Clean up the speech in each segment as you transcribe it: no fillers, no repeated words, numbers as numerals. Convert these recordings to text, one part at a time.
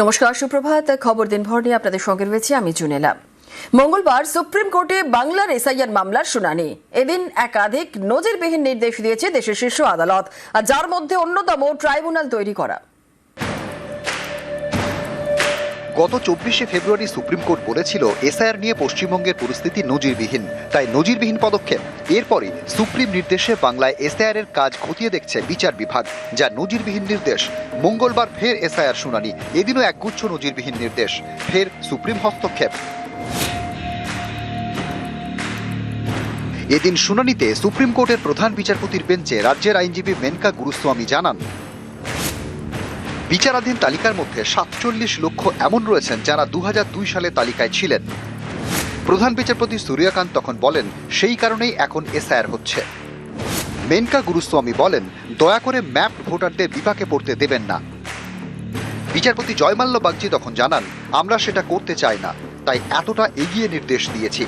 নমস্কার, সুপ্রভাত। খবর দিনভর নিয়ে আপনাদের সঙ্গে রয়েছে আমি জুনেলা। মঙ্গলবার সুপ্রিম কোর্টে বাংলার এসআইআর মামলার শুনানি। এদিন একাধিক নজিরবিহীন নির্দেশ দিয়েছে দেশের শীর্ষ আদালত, আর যার মধ্যে অন্যতম ট্রাইব্যুনাল তৈরি করা। গত 24শে ফেব্রুয়ারি সুপ্রিম কোর্ট বলেছিল এসআইআর নিয়ে পশ্চিমবঙ্গের পরিস্থিতি নজিরবিহীন, তাই নজিরবিহীন পদক্ষেপ। এরপরই সুপ্রিম নির্দেশে বাংলায় এসআইআর এর কাজ খতিয়ে দেখছে বিচার বিভাগ, যা নজিরবিহীন নির্দেশ। মঙ্গলবার ফের এসআইআর শুনানি, এদিনও একগুচ্ছ নজিরবিহীন নির্দেশ, ফের সুপ্রিম হস্তক্ষেপ। এদিন শুনানিতে সুপ্রিম কোর্টের প্রধান বিচারপতির বেঞ্চে রাজ্যের আইনজীবী মেনকা গুরুস্বামী জানান, বিচারাধীন তালিকার মধ্যে 47 লক্ষ এমন রয়েছেন যারা 2002 সালে তালিকায় ছিলেন। প্রধান বিচারপতি সূর্যকান্ত তখন বলেন, সেই কারণেই এখন এসআইআর হচ্ছে। মেনকা গুরুস্বামী বলেন, দয়া করে ম্যাপ ভোটারদের বিপাকে পড়তে দেবেন না। বিচারপতি জয়মাল্য বাগচি তখন জানান, আমরা সেটা করতে চাই না, তাই এতটা এগিয়ে নির্দেশ দিয়েছি।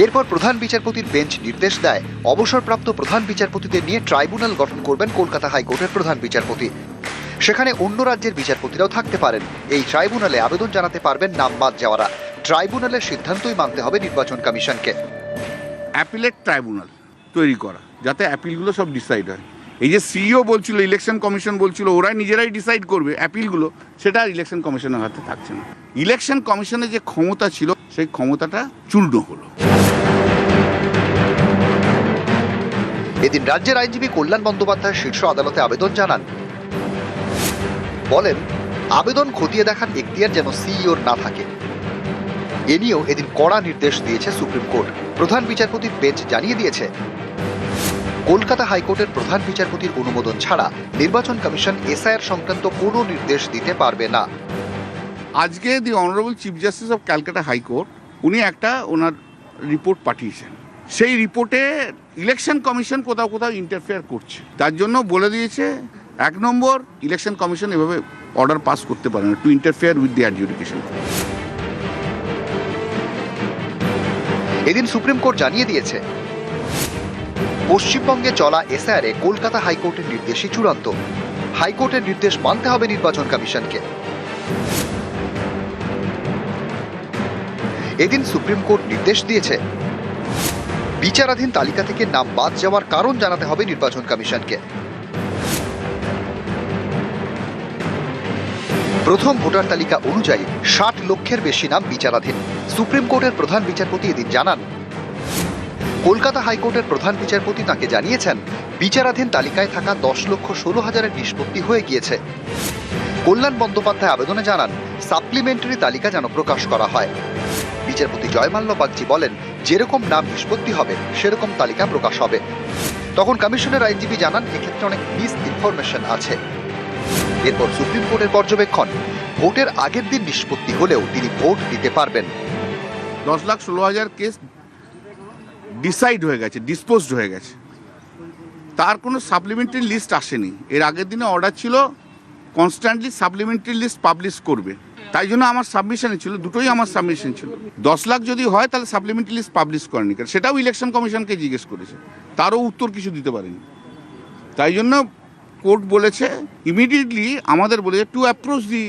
এরপর প্রধান বিচারপতির বেঞ্চ নির্দেশ দেয়, অবসরপ্রাপ্ত প্রধান বিচারপতিদের নিয়ে ট্রাইব্যুনাল গঠন করবেন কলকাতা হাইকোর্টের প্রধান বিচারপতি। সেখানে অন্য রাজ্যের বিচারপতিরাও থাকতে পারেন। এই ট্রাইব্যুনালে আবেদন জানাতে পারবেন নাম বাদ যাওয়ারা। ট্রাইব্যুনালের সিদ্ধান্তই মানতে হবে নির্বাচন কমিশনকে। অ্যাপিলেট ট্রাইব্যুনাল তৈরি করা, যাতে অ্যাপিলগুলো সব ডিসাইড হয়। এই যে সিইও বলছিল, ইলেকশন কমিশন বলছিল ওরা নিজেরাই ডিসাইড করবে অ্যাপিলগুলো, সেটা আর ইলেকশন কমিশনের হাতে থাকছে না। ইলেকশন কমিশনের যে ক্ষমতা ছিল, সেই ক্ষমতাটা চূর্ণ হলো। এদিন রাজ্যের আইনজীবী কল্যাণ বন্দ্যোপাধ্যায় শীর্ষ আদালতে আবেদন জানান। বলেন, আবেদন খতিয়ে দেখার এখতিয়ার যেন সিইওর না থাকে। এ নিয়েও এদিন কড়া নির্দেশ দিয়েছে সুপ্রিম কোর্ট। প্রধান বিচারপতির বেঞ্চ জানিয়ে দিয়েছে, কলকাতা হাইকোর্টের প্রধান বিচারপতির অনুমোদন ছাড়া নির্বাচন কমিশন এসআইআর সংক্রান্ত কোনো নির্দেশ দিতে পারবে না। আজকে the honourable chief justice of Calcutta high court উনি একটা ওনার রিপোর্ট পাঠিয়েছেন। সেই রিপোর্টে ইলেকশন কমিশন কোথাও কোথাও ইন্টারফেয়ার করছে। তার জন্য বলে দিয়েছে, 1 নম্বর, ইলেকশন কমিশন এভাবে অর্ডার পাস করতে পারে না two interfere with the adjudication. এদিন সুপ্রিম কোর্ট জানিয়ে দিয়েছে, পশ্চিমবঙ্গে চলা এসআইআরে কলকাতা হাইকোর্টের নির্দেশই চূড়ান্ত। হাইকোর্টের নির্দেশ মানতে হবে নির্বাচন কমিশনকে। এদিন সুপ্রিম কোর্ট নির্দেশ দিয়েছে, বিচারাধীন তালিকা থেকে নাম বাদ যাওয়ার কারণ জানাতে হবে নির্বাচন কমিশনকে। প্রথম ভোটার তালিকা অনুযায়ী 60 লক্ষের বেশি নাম বিচারাধীন। সুপ্রিম কোর্টের প্রধান বিচারপতি এদিন জানান, কলকাতা হাইকোর্টের প্রধান বিচারপতি তাকে জানিয়েছেন, বিচারাধীন তালিকায় থাকা 10,16,000-এর নিষ্পত্তি হয়ে গিয়েছে। কল্যাণ বন্দ্যোপাধ্যায় আবেদনে জানান, সাপ্লিমেন্টারি তালিকা যেন প্রকাশ করা হয়। বিচারপতি জয়মাল্য বাগচি বলেন, যেরকম নাম নিষ্পত্তি হবে সেরকম তালিকা প্রকাশ হবে। তখন কমিশনের আইনজীবী জানান, এক্ষেত্রে অনেক মিস ইনফরমেশন আছে। এরপর সুপ্রিম কোর্টের পর্যবেক্ষণ, ভোটের আগের দিন নিষ্পত্তি হলেও তিনি ভোট দিতে পারবেন। 10,16,000 কেস ডিসাইড হয়ে গেছে, ডিসপোজড হয়ে গেছে, তার কোনো সাপ্লিমেন্টারি লিস্ট আসেনি। এর আগের দিনে অর্ডার ছিল কনস্ট্যান্টলি সাপ্লিমেন্টারি লিস্ট পাবলিশ করবে। তাই জন্য আমার সাবমিশনে ছিল, দুটোই আমার সাবমিশন ছিল। 10 লাখ যদি হয় তাহলে সাপ্লিমেন্টারি লিস্ট পাবলিশ করেনি, কারণ সেটাও ইলেকশন কমিশনকে জিজ্ঞেস করেছে, তারও উত্তর কিছু দিতে পারেনি। তাই জন্য কোর্ট বলেছে ইমিডিয়েটলি, আমাদের বলেছে to approach the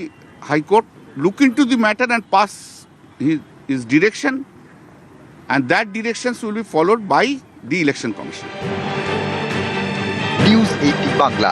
high court, look into the matter and pass his direction, and that directions will be followed by the election commission. News 18 Bangla.